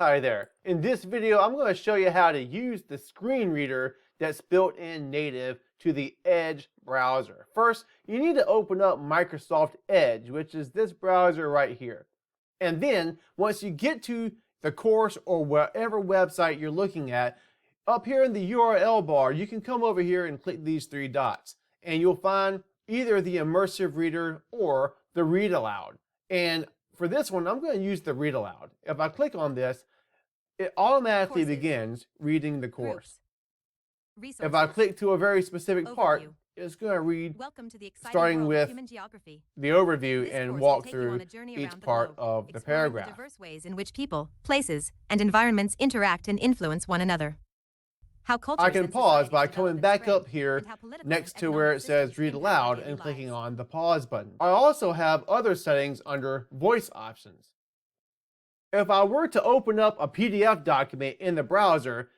Hi there. In this video, I'm going to show you how to use the screen reader that's built in native to the Edge browser. First, you need to open up Microsoft Edge, which is this browser right here. And then, once you get to the course or whatever website you're looking at, up here in the URL bar, you can come over here and click these three dots. And you'll find either the Immersive Reader or the Read Aloud. And for this one, I'm going to use the Read Aloud. If I click on this, it automatically begins reading the course. If I click to a very specific part, it's going to read starting with the overview and walk through each part of the paragraph. The diverse ways in which people, places, and environments interact and influence one another. I can pause by coming back up here next to where it says Read Aloud and clicking on the pause button. I also have other settings under voice options. If I were to open up a PDF document in the browser,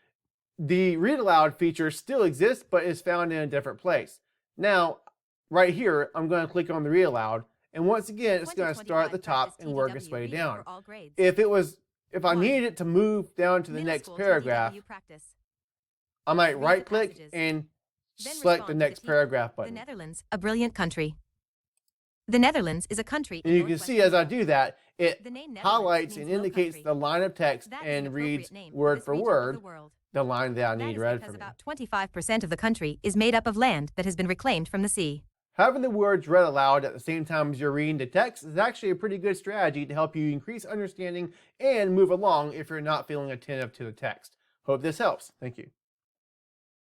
the Read Aloud feature still exists, but is found in a different place. Now, right here, I'm going to click on the Read Aloud, and once again, it's going to start at the top and work its way down. If I needed it to move down to the next paragraph, I might right-click and select the next paragraph button. The Netherlands, a brilliant country. The Netherlands is a country. And you can see as I do that, it highlights and indicates the line of text and reads word for word the line that I need read for me. About 25% of the country is made up of land that has been reclaimed from the sea. Having the words read aloud at the same time as you're reading the text is actually a pretty good strategy to help you increase understanding and move along if you're not feeling attentive to the text. Hope this helps. Thank you.